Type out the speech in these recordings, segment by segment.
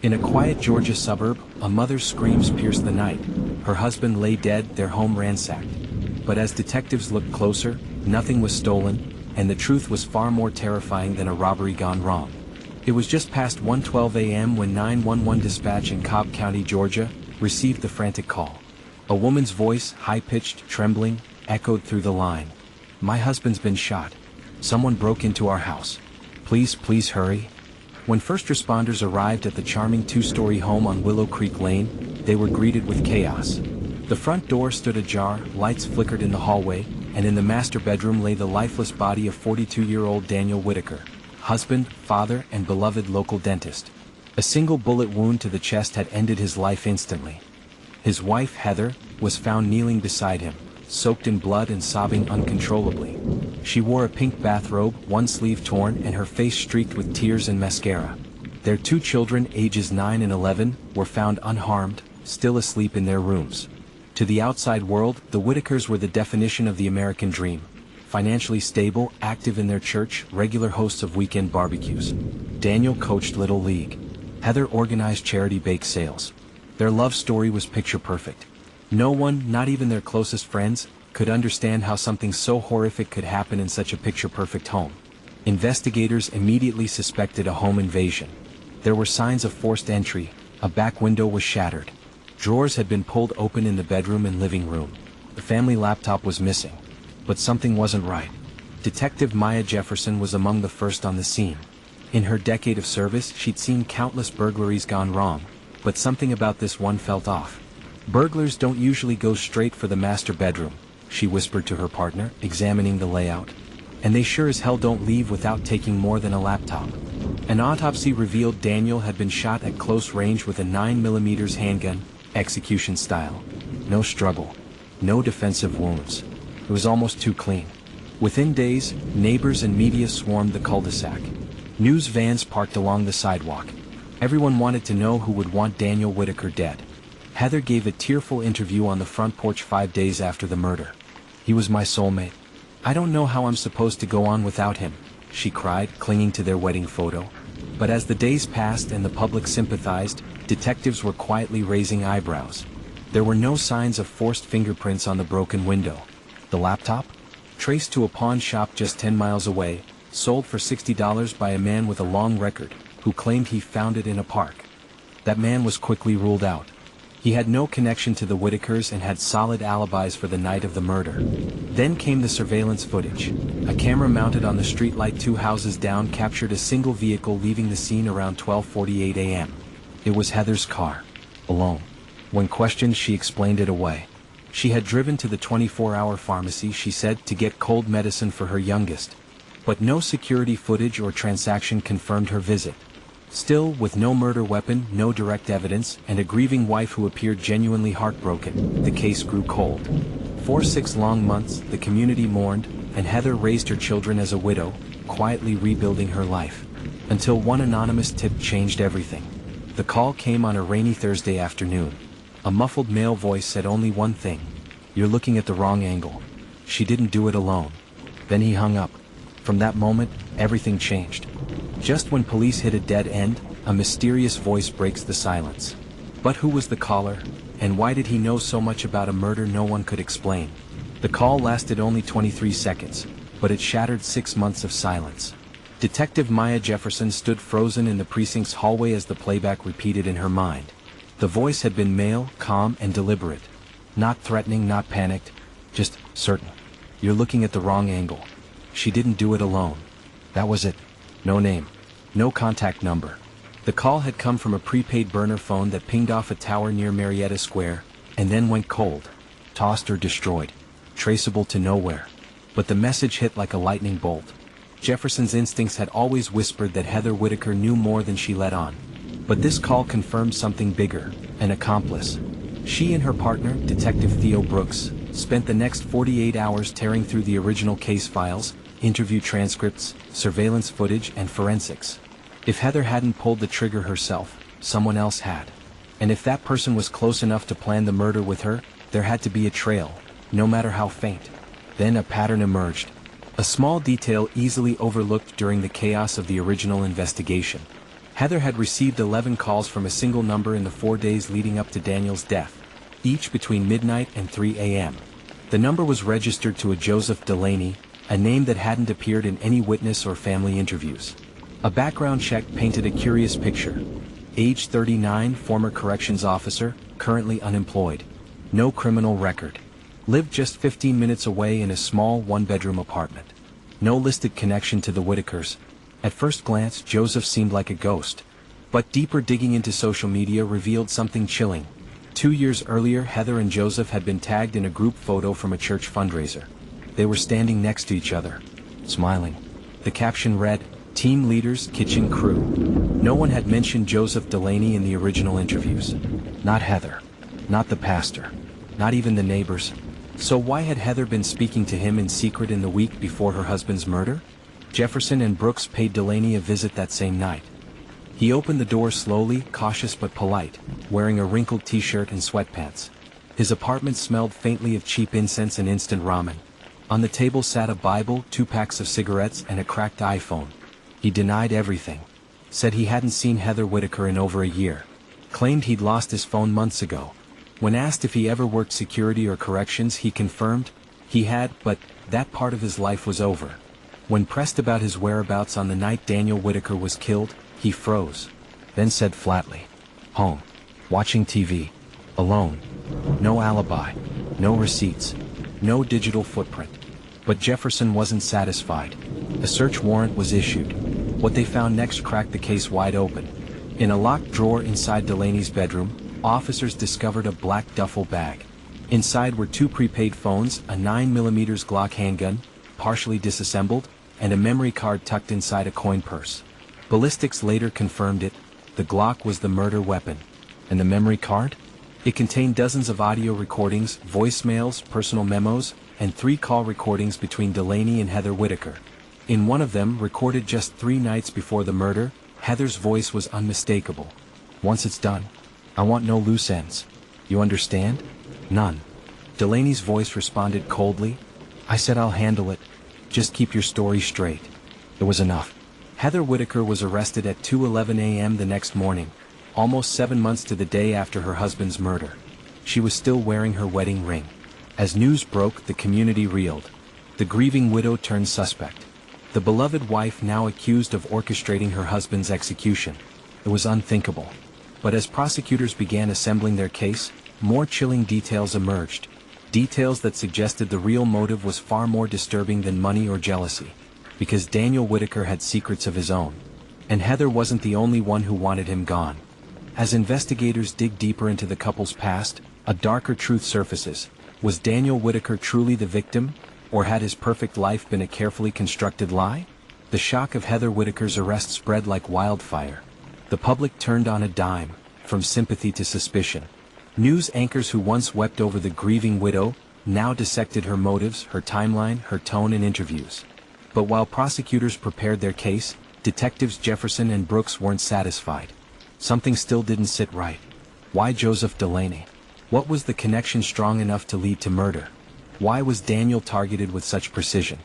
In a quiet Georgia suburb, a mother's screams pierced the night. Her husband lay dead, their home ransacked. But as detectives looked closer, nothing was stolen, and the truth was far more terrifying than a robbery gone wrong. It was just past 1:12 a.m. when 911 dispatch in Cobb County, Georgia, received the frantic call. A woman's voice, high-pitched, trembling, echoed through the line. "My husband's been shot. Someone broke into our house. Please hurry." When first responders arrived at the charming two-story home on Willow Creek Lane, they were greeted with chaos. The front door stood ajar, lights flickered in the hallway, and in the master bedroom lay the lifeless body of 42-year-old Daniel Whitaker, husband, father, and beloved local dentist. A single bullet wound to the chest had ended his life instantly. His wife, Heather, was found kneeling beside him, soaked in blood and sobbing uncontrollably. She wore a pink bathrobe, one sleeve torn, and her face streaked with tears and mascara. Their two children, ages 9 and 11, were found unharmed, still asleep in their rooms. To the outside world, the Whitakers were the definition of the American dream. Financially stable, active in their church, regular hosts of weekend barbecues. Daniel coached Little League. Heather organized charity bake sales. Their love story was picture perfect. No one, not even their closest friends, could understand how something so horrific could happen in such a picture-perfect home. Investigators immediately suspected a home invasion. There were signs of forced entry. A back window was shattered. Drawers had been pulled open in the bedroom and living room. The family laptop was missing. But something wasn't right. Detective Maya Jefferson was among the first on the scene. In her decade of service, she'd seen countless burglaries gone wrong, but something about this one felt off. "Burglars don't usually go straight for the master bedroom," she whispered to her partner, examining the layout. "And they sure as hell don't leave without taking more than a laptop." An autopsy revealed Daniel had been shot at close range with a 9mm handgun, execution style. No struggle. No defensive wounds. It was almost too clean. Within days, neighbors and media swarmed the cul-de-sac. News vans parked along the sidewalk. Everyone wanted to know who would want Daniel Whitaker dead. Heather gave a tearful interview on the front porch 5 days after the murder. "He was my soulmate. I don't know how I'm supposed to go on without him," she cried, clinging to their wedding photo. But as the days passed and the public sympathized, detectives were quietly raising eyebrows. There were no signs of forced fingerprints on the broken window. The laptop? Traced to a pawn shop just 10 miles away, sold for $60 by a man with a long record, who claimed he found it in a park. That man was quickly ruled out. He had no connection to the Whitakers and had solid alibis for the night of the murder. Then came the surveillance footage. A camera mounted on the streetlight 2 houses down captured a single vehicle leaving the scene around 12:48 a.m. It was Heather's car. Alone. When questioned, she explained it away. She had driven to the 24-hour pharmacy, she said, to get cold medicine for her youngest. But no security footage or transaction confirmed her visit. Still, with no murder weapon, no direct evidence, and a grieving wife who appeared genuinely heartbroken, the case grew cold. For 6 long months, the community mourned, and Heather raised her children as a widow, quietly rebuilding her life. Until one anonymous tip changed everything. The call came on a rainy Thursday afternoon. A muffled male voice said only one thing: "You're looking at the wrong angle." She didn't do it alone. Then he hung up. From that moment, everything changed. Just when police hit a dead end, a mysterious voice breaks the silence. But who was the caller, and why did he know so much about a murder no one could explain? The call lasted only 23 seconds, but it shattered 6 months of silence. Detective Maya Jefferson stood frozen in the precinct's hallway as the playback repeated in her mind. The voice had been male, calm, and deliberate. Not threatening, not panicked, just certain. "You're looking at the wrong angle." She didn't do it alone. That was it. No name. No contact number. The call had come from a prepaid burner phone that pinged off a tower near Marietta Square, and then went cold. Tossed or destroyed. Traceable to nowhere. But the message hit like a lightning bolt. Jefferson's instincts had always whispered that Heather Whitaker knew more than she let on. But this call confirmed something bigger, an accomplice. She and her partner, Detective Theo Brooks, spent the next 48 hours tearing through the original case files, interview transcripts, surveillance footage, and forensics. If Heather hadn't pulled the trigger herself, someone else had. And if that person was close enough to plan the murder with her, there had to be a trail, no matter how faint. Then a pattern emerged. A small detail easily overlooked during the chaos of the original investigation. Heather had received 11 calls from a single number in the 4 days leading up to Daniel's death, each between midnight and 3 a.m. The number was registered to a Joseph Delaney, a name that hadn't appeared in any witness or family interviews. A background check painted a curious picture. Age 39, former corrections officer, currently unemployed. No criminal record. Lived just 15 minutes away in a small one-bedroom apartment. No listed connection to the Whitakers. At first glance, Joseph seemed like a ghost. But deeper digging into social media revealed something chilling. 2 years earlier, Heather and Joseph had been tagged in a group photo from a church fundraiser. They were standing next to each other, smiling. The caption read, "Team Leaders, Kitchen Crew." No one had mentioned Joseph Delaney in the original interviews. Not Heather. Not the pastor. Not even the neighbors. So why had Heather been speaking to him in secret in the week before her husband's murder? Jefferson and Brooks paid Delaney a visit that same night. He opened the door slowly, cautious but polite, wearing a wrinkled t-shirt and sweatpants. His apartment smelled faintly of cheap incense and instant ramen. On the table sat a Bible, 2 packs of cigarettes and a cracked iPhone. He denied everything. Said he hadn't seen Heather Whitaker in over a year. Claimed he'd lost his phone months ago. When asked if he ever worked security or corrections, he confirmed he had, but that part of his life was over. When pressed about his whereabouts on the night Daniel Whitaker was killed, he froze. Then said flatly, "Home. Watching TV. Alone. No alibi. No receipts. No digital footprint." But Jefferson wasn't satisfied. A search warrant was issued. What they found next cracked the case wide open. In a locked drawer inside Delaney's bedroom, officers discovered a black duffel bag. Inside were 2 prepaid phones, a 9mm Glock handgun, partially disassembled, and a memory card tucked inside a coin purse. Ballistics later confirmed it. The Glock was the murder weapon. And the memory card? It contained dozens of audio recordings, voicemails, personal memos, and 3 call recordings between Delaney and Heather Whitaker. In one of them, recorded just 3 nights before the murder, Heather's voice was unmistakable. "Once it's done, I want no loose ends. You understand?" "None." Delaney's voice responded coldly. "I said I'll handle it. Just keep your story straight." It was enough. Heather Whitaker was arrested at 2:11 a.m. the next morning, almost 7 months to the day after her husband's murder. She was still wearing her wedding ring. As news broke, the community reeled. The grieving widow turned suspect. The beloved wife now accused of orchestrating her husband's execution. It was unthinkable. But as prosecutors began assembling their case, more chilling details emerged. Details that suggested the real motive was far more disturbing than money or jealousy. Because Daniel Whitaker had secrets of his own. And Heather wasn't the only one who wanted him gone. As investigators dig deeper into the couple's past, a darker truth surfaces. Was Daniel Whitaker truly the victim? Or had his perfect life been a carefully constructed lie? The shock of Heather Whitaker's arrest spread like wildfire. The public turned on a dime, from sympathy to suspicion. News anchors who once wept over the grieving widow, now dissected her motives, her timeline, her tone in interviews. But while prosecutors prepared their case, detectives Jefferson and Brooks weren't satisfied. Something still didn't sit right. Why Joseph Delaney? What was the connection strong enough to lead to murder? Why was Daniel targeted with such precision?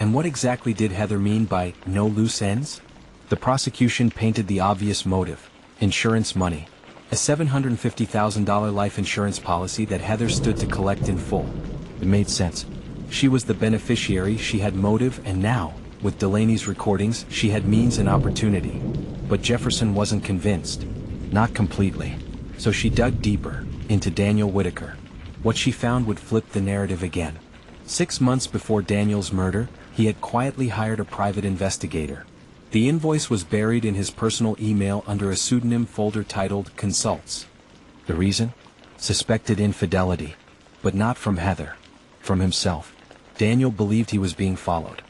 And what exactly did Heather mean by no loose ends? The prosecution painted the obvious motive: insurance money. A $750,000 life insurance policy that Heather stood to collect in full. It made sense. She was the beneficiary, she had motive, and now, with Delaney's recordings, she had means and opportunity. But Jefferson wasn't convinced. Not completely. So she dug deeper, into Daniel Whitaker. What she found would flip the narrative again. 6 months before Daniel's murder, he had quietly hired a private investigator. The invoice was buried in his personal email under a pseudonym folder titled Consults. The reason? Suspected infidelity. But not from Heather. From himself. Daniel believed he was being followed.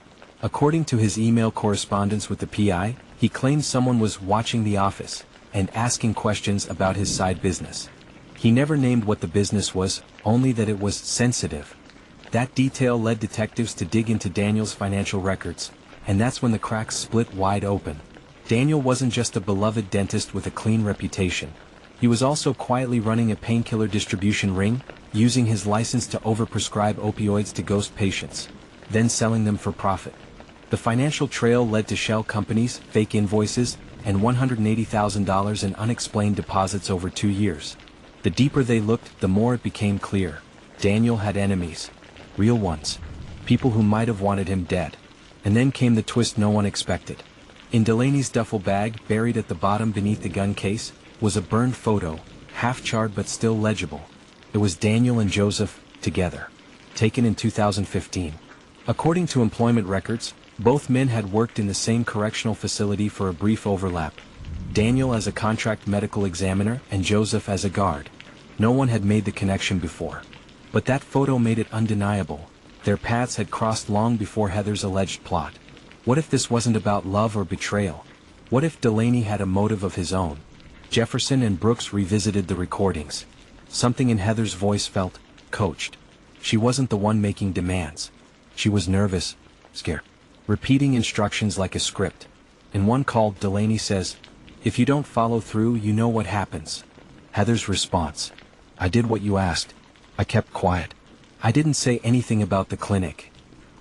According to his email correspondence with the PI, he claimed someone was watching the office and asking questions about his side business. He never named what the business was, only that it was sensitive. That detail led detectives to dig into Daniel's financial records, and that's when the cracks split wide open. Daniel wasn't just a beloved dentist with a clean reputation. He was also quietly running a painkiller distribution ring, using his license to overprescribe opioids to ghost patients, then selling them for profit. The financial trail led to shell companies, fake invoices, and $180,000 in unexplained deposits over 2 years. The deeper they looked, the more it became clear. Daniel had enemies. Real ones. People who might have wanted him dead. And then came the twist no one expected. In Delaney's duffel bag, buried at the bottom beneath the gun case, was a burned photo, half-charred but still legible. It was Daniel and Joseph, together. Taken in 2015. According to employment records, both men had worked in the same correctional facility for a brief overlap. Daniel as a contract medical examiner and Joseph as a guard. No one had made the connection before. But that photo made it undeniable. Their paths had crossed long before Heather's alleged plot. What if this wasn't about love or betrayal? What if Delaney had a motive of his own? Jefferson and Brooks revisited the recordings. Something in Heather's voice felt coached. She wasn't the one making demands. She was nervous, scared, repeating instructions like a script. In one call, Delaney says, "If you don't follow through, you know what happens." Heather's response, "I did what you asked. I kept quiet. I didn't say anything about the clinic."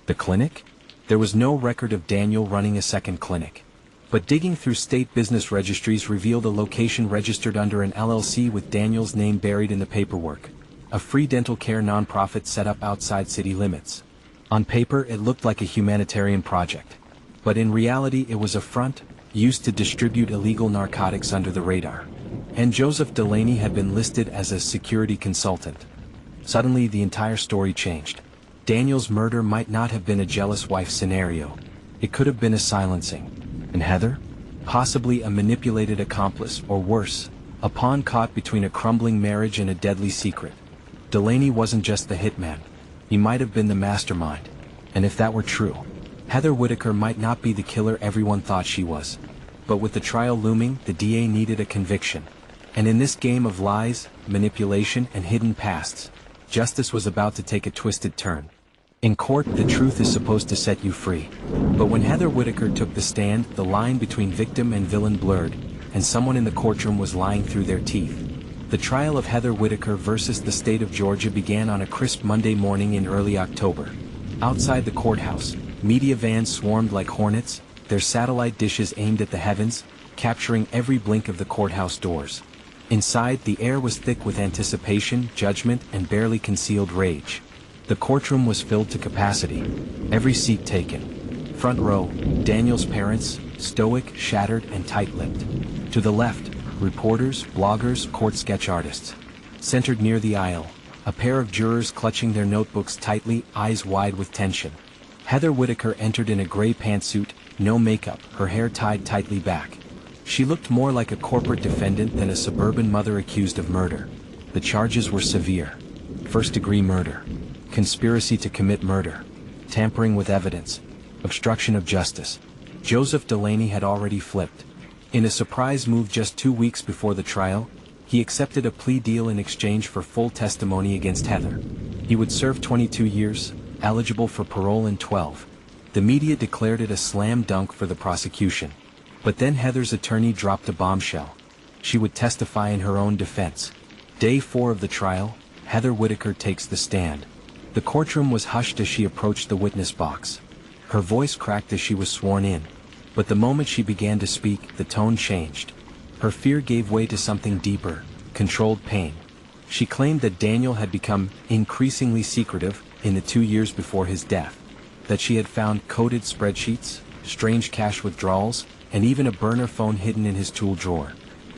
The clinic? There was no record of Daniel running a second clinic. But digging through state business registries revealed a location registered under an LLC with Daniel's name buried in the paperwork. A free dental care nonprofit set up outside city limits. On paper, it looked like a humanitarian project. But in reality, it was a front, used to distribute illegal narcotics under the radar. And Joseph Delaney had been listed as a security consultant. Suddenly, the entire story changed. Daniel's murder might not have been a jealous wife scenario. It could have been a silencing. And Heather? Possibly a manipulated accomplice, or worse, a pawn caught between a crumbling marriage and a deadly secret. Delaney wasn't just the hitman. He might have been the mastermind. And if that were true, Heather Whitaker might not be the killer everyone thought she was. But with the trial looming, the DA needed a conviction. And in this game of lies, manipulation, and hidden pasts, justice was about to take a twisted turn. In court, the truth is supposed to set you free. But when Heather Whitaker took the stand, the line between victim and villain blurred, and someone in the courtroom was lying through their teeth. The trial of Heather Whitaker versus the state of Georgia began on a crisp Monday morning in early October. Outside the courthouse, media vans swarmed like hornets, their satellite dishes aimed at the heavens, capturing every blink of the courthouse doors. Inside, the air was thick with anticipation, judgment, and barely concealed rage. The courtroom was filled to capacity. Every seat taken. Front row, Daniel's parents, stoic, shattered, and tight-lipped. To the left, reporters, bloggers, court sketch artists. Centered near the aisle, a pair of jurors clutching their notebooks tightly, eyes wide with tension. Heather Whitaker entered in a gray pantsuit, no makeup, her hair tied tightly back. She looked more like a corporate defendant than a suburban mother accused of murder. The charges were severe. First-degree murder. Conspiracy to commit murder. Tampering with evidence. Obstruction of justice. Joseph Delaney had already flipped. In a surprise move just 2 weeks before the trial, he accepted a plea deal in exchange for full testimony against Heather. He would serve 22 years, eligible for parole in 12. The media declared it a slam dunk for the prosecution. But then Heather's attorney dropped a bombshell. She would testify in her own defense. Day 4 of the trial, Heather Whitaker takes the stand. The courtroom was hushed as she approached the witness box. Her voice cracked as she was sworn in. But the moment she began to speak, the tone changed. Her fear gave way to something deeper, controlled pain. She claimed that Daniel had become increasingly secretive in the 2 years before his death. That she had found coded spreadsheets, strange cash withdrawals, and even a burner phone hidden in his tool drawer.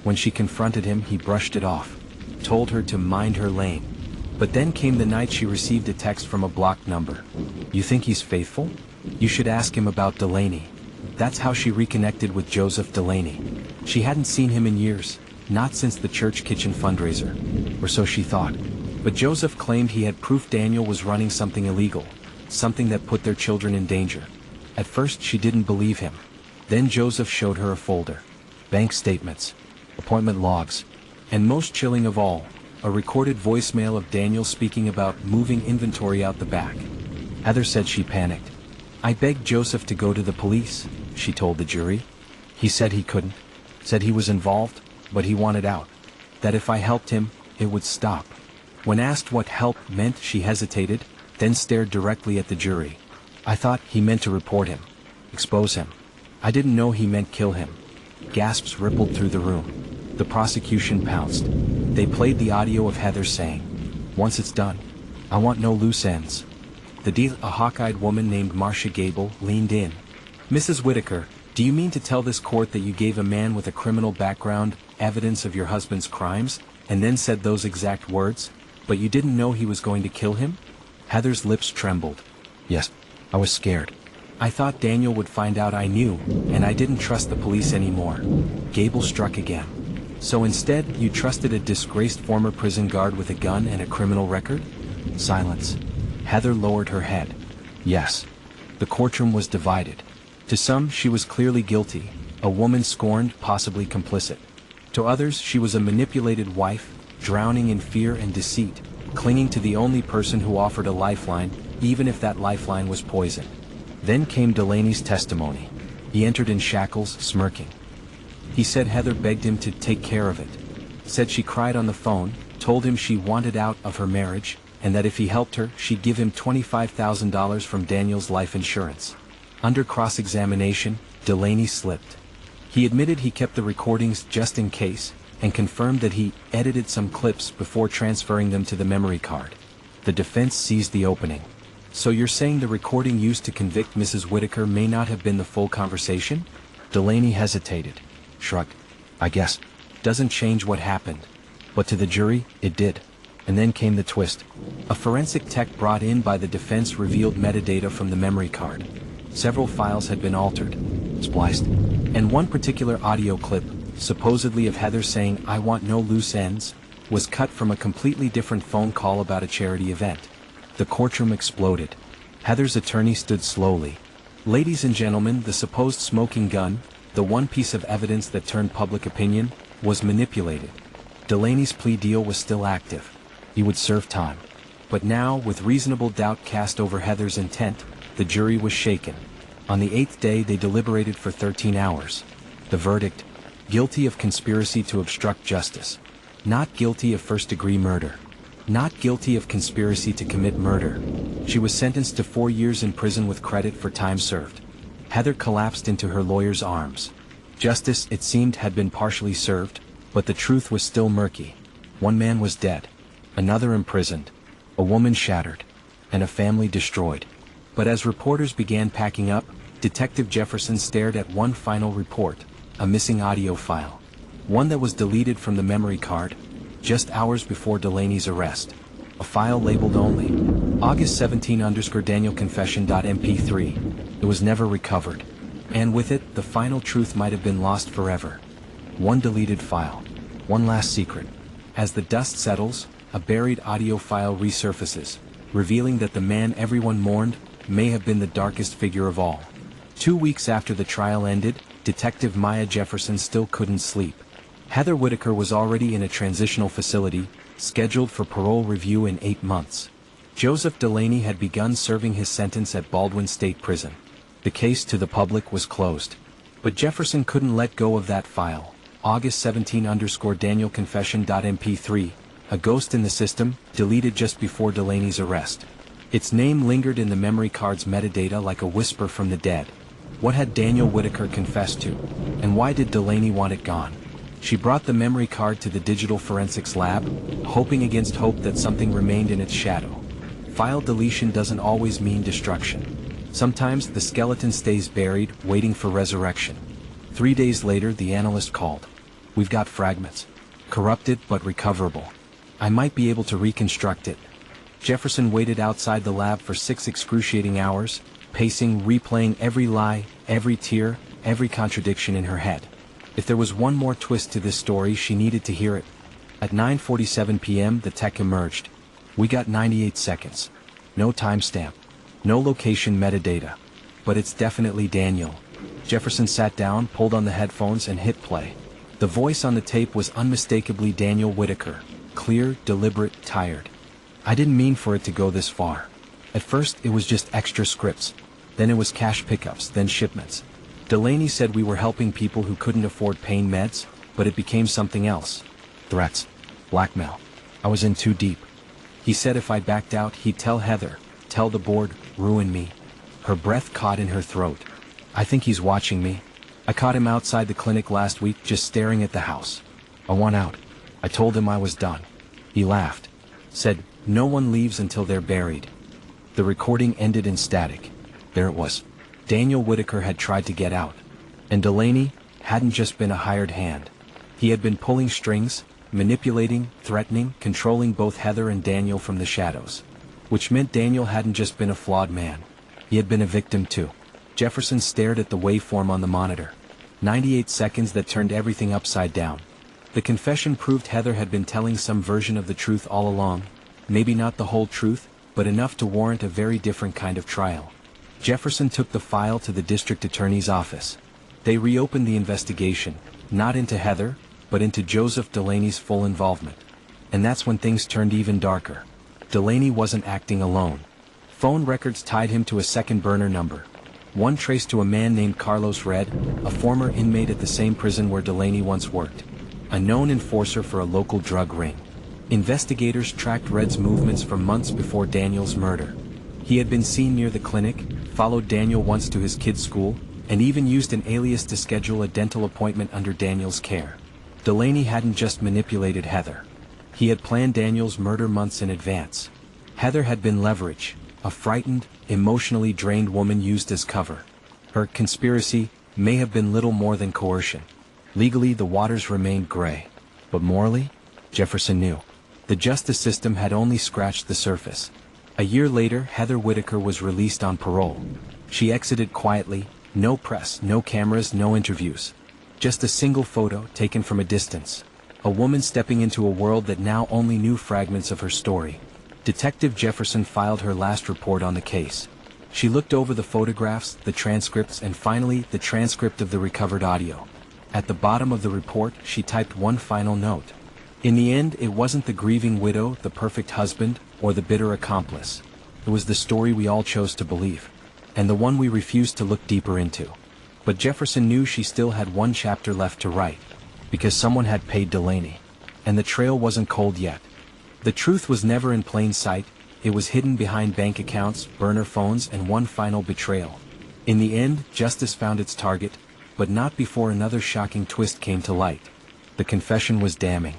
When she confronted him, he brushed it off, told her to mind her lane. But then came the night she received a text from a blocked number. "You think he's faithful? You should ask him about Delaney." That's how she reconnected with Joseph Delaney. She hadn't seen him in years, not since the church kitchen fundraiser. Or so she thought. But Joseph claimed he had proof Daniel was running something illegal, something that put their children in danger. At first she didn't believe him. Then Joseph showed her a folder. Bank statements, appointment logs, and most chilling of all, a recorded voicemail of Daniel speaking about moving inventory out the back. Heather said she panicked. "I begged Joseph to go to the police," she told the jury. "He said he couldn't, said he was involved, but he wanted out. That if I helped him, it would stop." When asked what help meant, she hesitated, then stared directly at the jury. "I thought he meant to report him, expose him. I didn't know he meant kill him." Gasps rippled through the room. The prosecution pounced. They played the audio of Heather saying, "Once it's done, I want no loose ends." A hawk-eyed woman named Marcia Gable leaned in. "Mrs. Whitaker, do you mean to tell this court that you gave a man with a criminal background evidence of your husband's crimes, and then said those exact words, but you didn't know he was going to kill him?" Heather's lips trembled. "Yes, I was scared. I thought Daniel would find out I knew, and I didn't trust the police anymore." Gable struck again. "So instead, you trusted a disgraced former prison guard with a gun and a criminal record?" Silence. Heather lowered her head. "Yes." The courtroom was divided. To some, she was clearly guilty, a woman scorned, possibly complicit. To others, she was a manipulated wife, drowning in fear and deceit, clinging to the only person who offered a lifeline, even if that lifeline was poison. Then came Delaney's testimony. He entered in shackles, smirking. He said Heather begged him to take care of it. Said she cried on the phone, told him she wanted out of her marriage, and that if he helped her, she'd give him $25,000 from Daniel's life insurance. Under cross-examination, Delaney slipped. He admitted he kept the recordings just in case, and confirmed that he edited some clips before transferring them to the memory card. The defense seized the opening. "So you're saying the recording used to convict Mrs. Whitaker may not have been the full conversation?" Delaney hesitated. Shrugged. "I guess. Doesn't change what happened. But to the jury, it did." And then came the twist. A forensic tech brought in by the defense revealed metadata from the memory card. Several files had been altered, spliced, and one particular audio clip, supposedly of Heather saying, "I want no loose ends," was cut from a completely different phone call about a charity event. The courtroom exploded. Heather's attorney stood slowly. "Ladies and gentlemen, the supposed smoking gun, the one piece of evidence that turned public opinion, was manipulated. Delaney's plea deal was still active. He would serve time. But now, with reasonable doubt cast over Heather's intent, the jury was shaken. On the 8th day they deliberated for 13 hours. The verdict: guilty of conspiracy to obstruct justice. Not guilty of first-degree murder. Not guilty of conspiracy to commit murder. She was sentenced to 4 years in prison with credit for time served. Heather collapsed into her lawyer's arms. Justice, it seemed, had been partially served, but the truth was still murky. One man was dead. Another imprisoned. A woman shattered. And a family destroyed. But as reporters began packing up, Detective Jefferson stared at one final report, a missing audio file. One that was deleted from the memory card, just hours before Delaney's arrest. A file labeled only August 17_Daniel confession.mp3. It was never recovered. And with it, the final truth might have been lost forever. One deleted file. One last secret. As the dust settles, a buried audio file resurfaces, revealing that the man everyone mourned may have been the darkest figure of all. 2 weeks after the trial ended, Detective Maya Jefferson still couldn't sleep. Heather Whitaker was already in a transitional facility, scheduled for parole review in 8 months. Joseph Delaney had begun serving his sentence at Baldwin State Prison. The case to the public was closed. But Jefferson couldn't let go of that file. August 17_Daniel confession.mp3, a ghost in the system, deleted just before Delaney's arrest. Its name lingered in the memory card's metadata like a whisper from the dead. What had Daniel Whitaker confessed to? And why did Delaney want it gone? She brought the memory card to the digital forensics lab, hoping against hope that something remained in its shadow. File deletion doesn't always mean destruction. Sometimes the skeleton stays buried, waiting for resurrection. 3 days later, the analyst called. "We've got fragments. Corrupted but recoverable. I might be able to reconstruct it." Jefferson waited outside the lab for 6 excruciating hours, pacing, replaying every lie, every tear, every contradiction in her head. If there was one more twist to this story, she needed to hear it. At 9:47 p.m., the tech emerged. "We got 98 seconds. No timestamp. No location metadata. But it's definitely Daniel." Jefferson sat down, pulled on the headphones, and hit play. The voice on the tape was unmistakably Daniel Whitaker. Clear, deliberate, tired. "I didn't mean for it to go this far. At first, it was just extra scripts. Then it was cash pickups, then shipments. Delaney said we were helping people who couldn't afford pain meds, but it became something else. Threats. Blackmail. I was in too deep. He said if I backed out, he'd tell Heather, tell the board, ruin me." Her breath caught in her throat. "I think he's watching me." I caught him outside the clinic last week just staring at the house. I want out. I told him I was done. He laughed. Said, no one leaves until they're buried. The recording ended in static. There it was. Daniel Whitaker had tried to get out. And Delaney hadn't just been a hired hand. He had been pulling strings, manipulating, threatening, controlling both Heather and Daniel from the shadows. Which meant Daniel hadn't just been a flawed man. He had been a victim too. Jefferson stared at the waveform on the monitor. 98 seconds that turned everything upside down. The confession proved Heather had been telling some version of the truth all along. Maybe not the whole truth, but enough to warrant a very different kind of trial. Jefferson took the file to the district attorney's office. They reopened the investigation, not into Heather, but into Joseph Delaney's full involvement. And that's when things turned even darker. Delaney wasn't acting alone. Phone records tied him to a second burner number. One traced to a man named Carlos Red, a former inmate at the same prison where Delaney once worked. A known enforcer for a local drug ring. Investigators tracked Red's movements for months before Daniel's murder. He had been seen near the clinic, followed Daniel once to his kid's school, and even used an alias to schedule a dental appointment under Daniel's care. Delaney hadn't just manipulated Heather. He had planned Daniel's murder months in advance. Heather had been leverage, a frightened, emotionally drained woman used as cover. Her conspiracy may have been little more than coercion. Legally, the waters remained gray. But morally, Jefferson knew. The justice system had only scratched the surface. A year later, Heather Whitaker was released on parole. She exited quietly, no press, no cameras, no interviews. Just a single photo taken from a distance. A woman stepping into a world that now only knew fragments of her story. Detective Jefferson filed her last report on the case. She looked over the photographs, the transcripts, and finally, the transcript of the recovered audio. At the bottom of the report, she typed one final note. In the end, it wasn't the grieving widow, the perfect husband, or the bitter accomplice. It was the story we all chose to believe. And the one we refused to look deeper into. But Jefferson knew she still had one chapter left to write. Because someone had paid Delaney. And the trail wasn't cold yet. The truth was never in plain sight. It was hidden behind bank accounts, burner phones, and one final betrayal. In the end, justice found its target, but not before another shocking twist came to light. The confession was damning.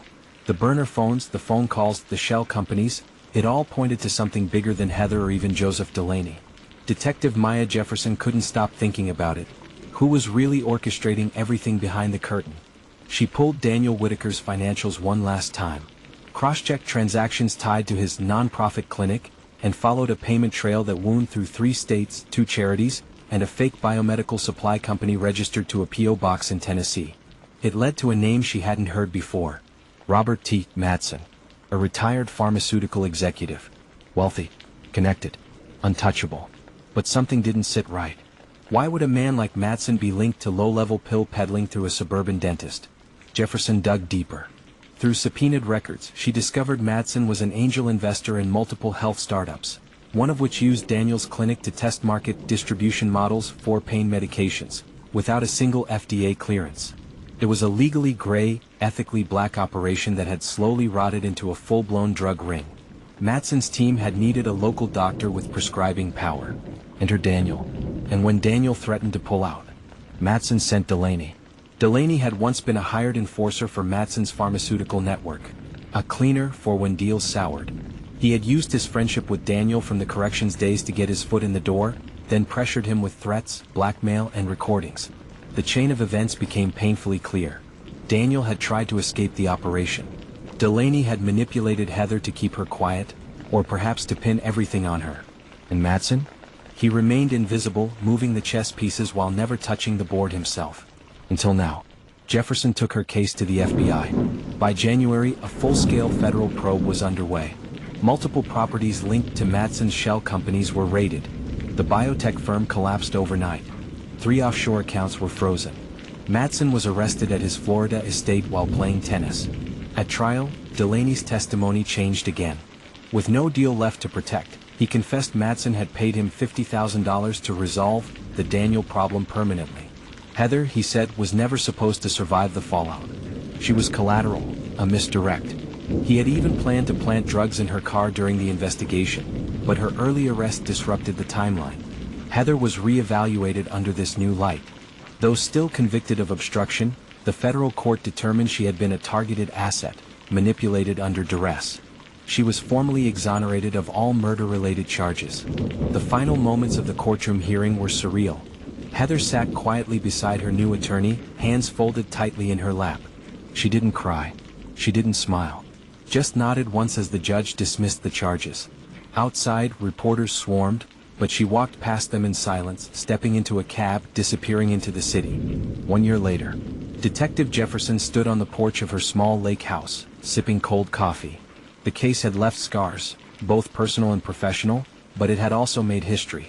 The burner phones, the phone calls, the shell companies, it all pointed to something bigger than Heather or even Joseph Delaney. Detective Maya Jefferson couldn't stop thinking about it. Who was really orchestrating everything behind the curtain? She pulled Daniel Whitaker's financials one last time. Cross-checked transactions tied to his non-profit clinic, and followed a payment trail that wound through 3 states, 2 charities, and a fake biomedical supply company registered to a P.O. box in Tennessee. It led to a name she hadn't heard before. Robert T. Madsen. A retired pharmaceutical executive. Wealthy. Connected. Untouchable. But something didn't sit right. Why would a man like Madsen be linked to low-level pill peddling through a suburban dentist? Jefferson dug deeper. Through subpoenaed records, she discovered Madsen was an angel investor in multiple health startups, one of which used Daniel's clinic to test market distribution models for pain medications, without a single FDA clearance. It was a legally gray, ethically black operation that had slowly rotted into a full-blown drug ring. Madsen's team had needed a local doctor with prescribing power. Enter Daniel. And when Daniel threatened to pull out, Madsen sent Delaney. Delaney had once been a hired enforcer for Madsen's pharmaceutical network. A cleaner for when deals soured. He had used his friendship with Daniel from the corrections days to get his foot in the door, then pressured him with threats, blackmail, and recordings. The chain of events became painfully clear. Daniel had tried to escape the operation. Delaney had manipulated Heather to keep her quiet, or perhaps to pin everything on her. And Madsen? He remained invisible, moving the chess pieces while never touching the board himself. Until now. Jefferson took her case to the FBI. By January, a full-scale federal probe was underway. Multiple properties linked to Madsen's shell companies were raided. The biotech firm collapsed overnight. 3 offshore accounts were frozen. Madsen was arrested at his Florida estate while playing tennis. At trial, Delaney's testimony changed again. With no deal left to protect, he confessed Madsen had paid him $50,000 to resolve the Daniel problem permanently. Heather, he said, was never supposed to survive the fallout. She was collateral, a misdirect. He had even planned to plant drugs in her car during the investigation, but her early arrest disrupted the timeline. Heather was re-evaluated under this new light. Though still convicted of obstruction, the federal court determined she had been a targeted asset, manipulated under duress. She was formally exonerated of all murder-related charges. The final moments of the courtroom hearing were surreal. Heather sat quietly beside her new attorney, hands folded tightly in her lap. She didn't cry. She didn't smile. Just nodded once as the judge dismissed the charges. Outside, reporters swarmed, but she walked past them in silence, stepping into a cab, disappearing into the city. 1 year later, Detective Jefferson stood on the porch of her small lake house, sipping cold coffee. The case had left scars, both personal and professional, but it had also made history.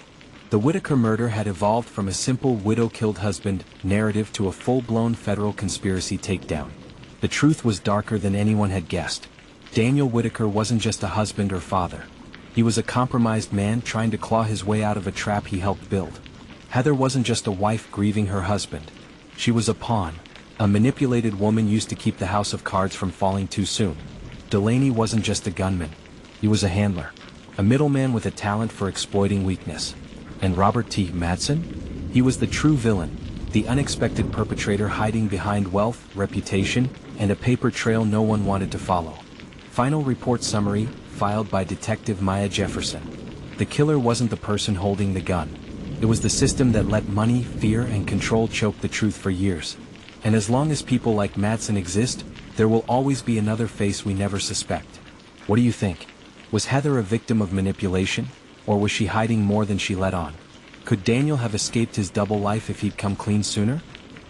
The Whitaker murder had evolved from a simple widow-killed husband narrative to a full-blown federal conspiracy takedown. The truth was darker than anyone had guessed. Daniel Whitaker wasn't just a husband or father. He was a compromised man trying to claw his way out of a trap he helped build. Heather wasn't just a wife grieving her husband. She was a pawn, a manipulated woman used to keep the house of cards from falling too soon. Delaney wasn't just a gunman. He was a handler, a middleman with a talent for exploiting weakness. And Robert T. Madsen? He was the true villain, the unexpected perpetrator hiding behind wealth, reputation, and a paper trail no one wanted to follow. Final report summary, filed by Detective Maya Jefferson. The killer wasn't the person holding the gun. It was the system that let money, fear, and control choke the truth for years. And as long as people like Madsen exist, there will always be another face we never suspect. What do you think? Was Heather a victim of manipulation, or was she hiding more than she let on? Could Daniel have escaped his double life if he'd come clean sooner?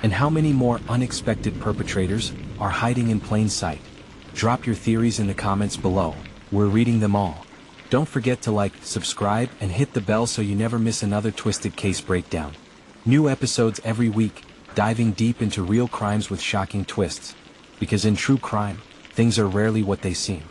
And how many more unexpected perpetrators are hiding in plain sight? Drop your theories in the comments below. We're reading them all. Don't forget to like, subscribe, and hit the bell so you never miss another twisted case breakdown. New episodes every week, diving deep into real crimes with shocking twists. Because in true crime, things are rarely what they seem.